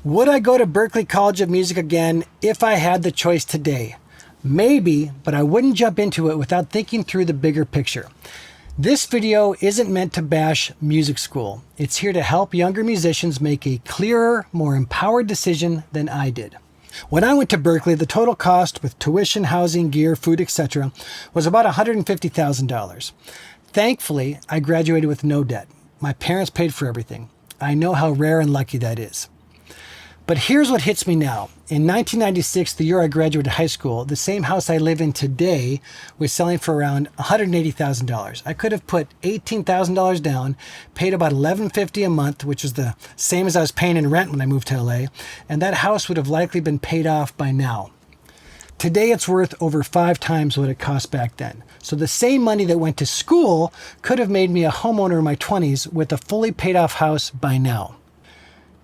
Would I go to Berklee College of Music again if I had the choice today? Maybe, but I wouldn't jump into it without thinking through the bigger picture. This video isn't meant to bash music school. It's here to help younger musicians make a clearer, more empowered decision than I did. When I went to Berklee, the total cost with tuition, housing, gear, food, etc. was about $150,000. Thankfully, I graduated with no debt. My parents paid for everything. I know how rare and lucky that is. But here's what hits me now. In 1996, the year I graduated high school, the same house I live in today was selling for around $180,000. I could have put $18,000 down, paid about $1,150 a month, which was the same as I was paying in rent when I moved to LA, and that house would have likely been paid off by now. Today it's worth over 5 times what it cost back then. So the same money that went to school could have made me a homeowner in my 20s with a fully paid off house by now.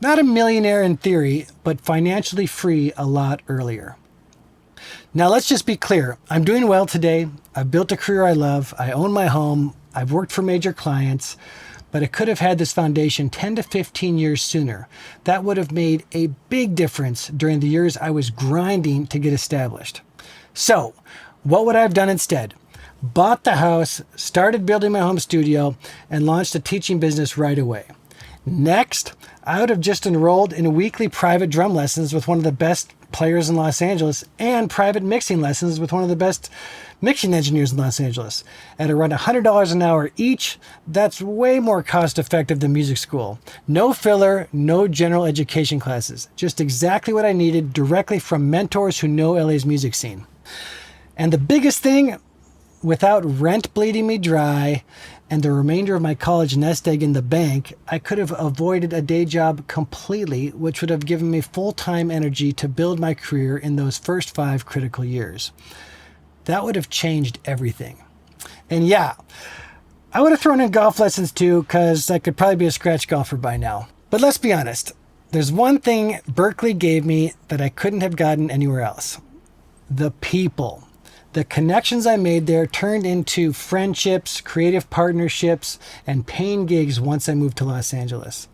Not a millionaire in theory, but financially free a lot earlier. Now let's just be clear. I'm doing well today. I've built a career I love. I own my home. I've worked for major clients, but I could have had this foundation 10 to 15 years sooner. That would have made a big difference during the years I was grinding to get established. So what would I have done instead? Bought the house, started building my home studio, and launched a teaching business right away. Next, I would have just enrolled in weekly private drum lessons with one of the best players in Los Angeles and private mixing lessons with one of the best mixing engineers in Los Angeles. At around $100 an hour each, that's way more cost effective than music school. No filler, no general education classes. Just exactly what I needed directly from mentors who know LA's music scene. And the biggest thing, without rent bleeding me dry and the remainder of my college nest egg in the bank, I could have avoided a day job completely, which would have given me full-time energy to build my career in those first 5 critical years. That would have changed everything. And yeah, I would have thrown in golf lessons too, because I could probably be a scratch golfer by now. But let's be honest, there's one thing Berklee gave me that I couldn't have gotten anywhere else. The people. The connections I made there turned into friendships, creative partnerships, and paying gigs once I moved to Los Angeles.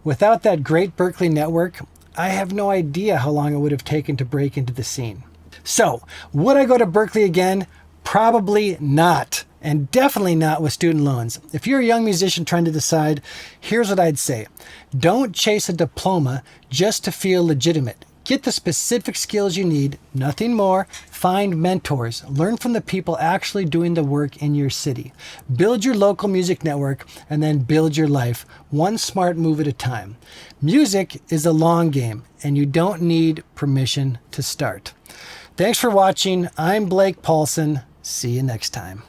Without that great Berklee network, I have no idea how long it would have taken to break into the scene. So, would I go to Berklee again? Probably not. And definitely not with student loans. If you're a young musician trying to decide, here's what I'd say. Don't chase a diploma just to feel legitimate. Get the specific skills you need, nothing more. Find mentors. Learn from the people actually doing the work in your city. Build your local music network and then build your life, one smart move at a time. Music is a long game and you don't need permission to start. Thanks for watching. I'm Blake Paulson. See you next time.